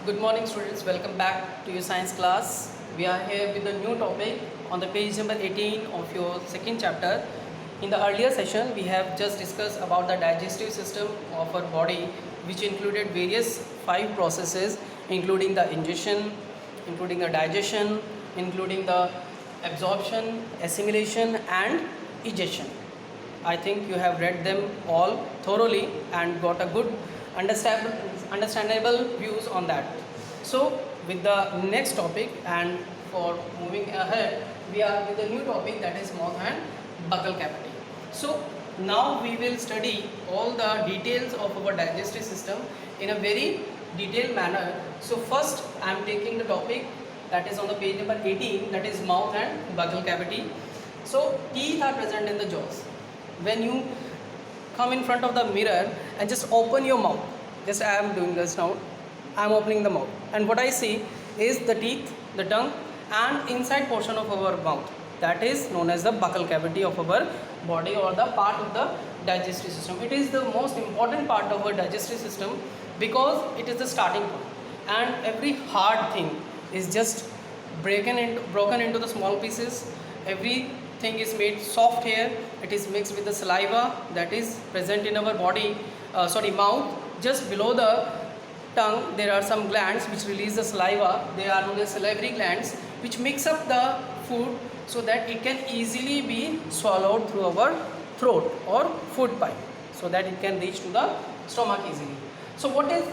Good morning students, welcome back to your science class. We are here with a new topic on the page number 18 of your second chapter. In the earlier session, we have just discussed about the digestive system of our body, which included various 5 processes, including the ingestion, including the digestion, including the absorption, assimilation and egestion. I think you have read them all thoroughly and got a good understandable views on that. So with the next topic, and for moving ahead, we are with a new topic, that is mouth and buccal cavity. So now we will study all the details of our digestive system in a very detailed manner. So first I am taking the topic that is on the page number 18, that is mouth and buccal cavity. So teeth are present in the jaws. When you come in front of the mirror and just open your mouth, just I am doing this now, I am opening the mouth, and what I see is the teeth, the tongue and inside portion of our mouth, that is known as the buccal cavity of our body, or the part of the digestive system. It is the most important part of our digestive system because it is the starting point, and every hard thing is just broken into the small pieces. Everything is made soft here. It is mixed with the saliva that is present in our body, mouth. Just below the tongue there are some glands which release the saliva. They are known as salivary glands, which mix up the food so that it can easily be swallowed through our throat or food pipe, so that it can reach to the stomach easily. So what is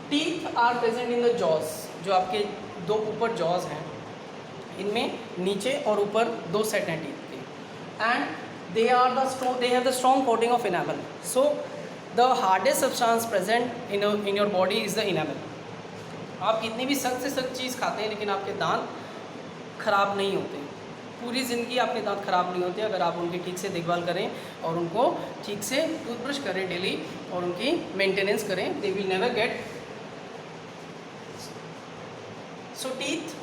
teeth are present in the jaws. जो आपके दो ऊपर jaws हैं, इनमें नीचे और ऊपर दो सेट हैं टीथ के, and they have the strong coating of enamel. So the hardest substance present in your body is the enamel. आप कितनी भी सख्त से सख्त चीज़ खाते हैं लेकिन आपके दांत खराब नहीं होते, पूरी ज़िंदगी आपके दांत खराब नहीं होते अगर आप उनकी ठीक से देखभाल करें और उनको ठीक से टूथब्रश करें डेली और उनकी मेंटेनेंस करें. They will never get. So teeth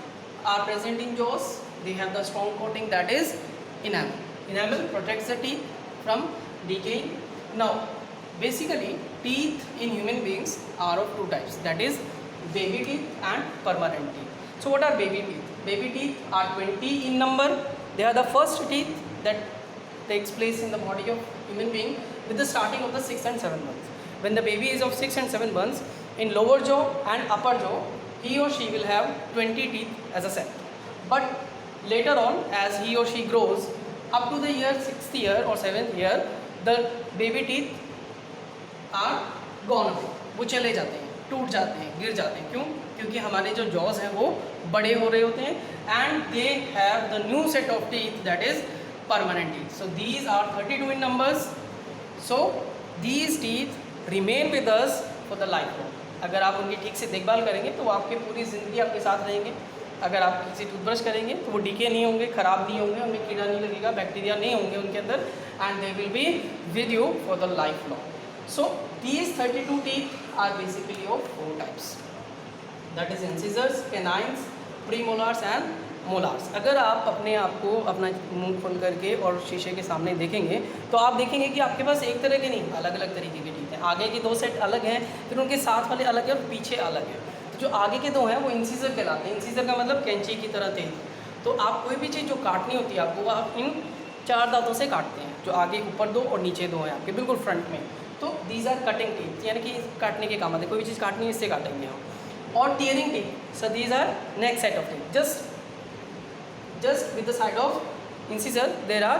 are present in jaws. They have the strong coating, that is enamel. Enamel protects the teeth from decaying. Now basically teeth in human beings are of two types, that is baby teeth and permanent teeth. So what are baby teeth? Baby teeth are 20 in number. They are the first teeth that takes place in the body of human being with the starting of the 6 and 7 months. When the baby is of 6 and 7 months, in lower jaw and upper jaw, he or she will have 20 teeth as a set. But later on, as he or she grows up to the year 6th year or 7th year, the baby teeth are gone away. वो चले जाते हैं, टूट जाते हैं, गिर जाते हैं. क्यों? क्योंकि हमारे जो जॉज हैं वो बड़े हो रहे होते हैं, and they have the new set of teeth, that is permanent teeth. So these are 32 in numbers. So these teeth remain with us for the lifelong. अगर आप उनकी ठीक से देखभाल करेंगे तो वो आपकी पूरी ज़िंदगी आपके साथ रहेंगे. अगर आप किसी टूथब्रश करेंगे तो वो डीके नहीं होंगे, ख़राब नहीं होंगे, उनमें कीड़ा नहीं लगेगा, बैक्टीरिया नहीं होंगे उनके अंदर, and they will be with you for the life long. So these 32 teeth are basically of 4 types, that is incisors, canines, premolars and molars. अगर आप अपने आप को अपना मुंह खोल करके और शीशे के सामने देखेंगे तो आप देखेंगे कि आपके पास एक तरह के नहीं, अलग अलग तरीके के टीथ हैं. आगे के 2 सेट अलग हैं, फिर उनके साथ वाले अलग हैं और पीछे अलग है. तो जो आगे के 2 हैं वो इंसीजर कहलाते हैं. इंसीजर का मतलब कैंची की तरह तेज. तो आप कोई भी चीज़ जो काटनी होती है आपको, आप इन 4 दांतों से काटते हैं, जो आगे ऊपर 2 और नीचे 2 हैं आपके बिल्कुल फ्रंट में. तो दीज आर कटिंग टीथ, यानी कि काटने के काम आते हैं. कोई भी चीज़ काटनी है इससे काटेंगे हम. और tearing teeth, so these are next set of teeth. Just with the side of incisor there are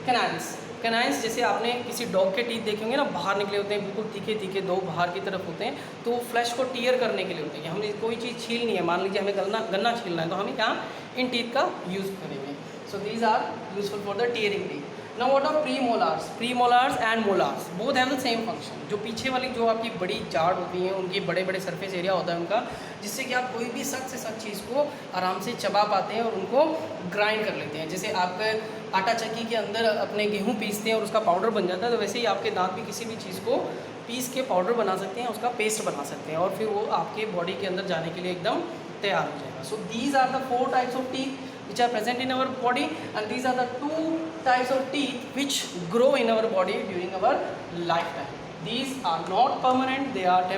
canines. Canines जैसे आपने किसी डॉग के टीथ देखे होंगे ना, बाहर निकले होते हैं, बिल्कुल तीखे तीखे 2 बाहर की तरफ होते हैं. तो वो फ्लैश को टीयर करने के लिए होते हैं. हमने कोई चीज़ छीलनी है, मान लीजिए हमें गन्ना छीलना है, तो हमें यहाँ इन टीथ का यूज़ करेंगे. So these are useful for the tearing teeth. Now what are premolars? Premolars and molars both have the same function. जो पीछे वाली जो आपकी बड़ी जाड़ होती हैं, उनकी बड़े बड़े सरफेस एरिया होता है उनका, जिससे कि आप कोई भी सख्त से सख्त चीज़ को आराम से चबा पाते हैं और उनको ग्राइंड कर लेते हैं. जैसे आपके आटा चक्की के अंदर अपने गेहूँ पीसते हैं और उसका पाउडर बन जाता है, तो वैसे ही आपके दांत भी किसी भी चीज़ को पीस के पाउडर बना सकते हैं, उसका पेस्ट बना सकते हैं, और फिर वो आपके बॉडी के अंदर जाने के लिए एकदम तैयार हो जाएगा. So these are the 4 types of teeth which are present in our body, and these are the 2 types of teeth which grow in our body during our lifetime. These are not permanent, they are temporary.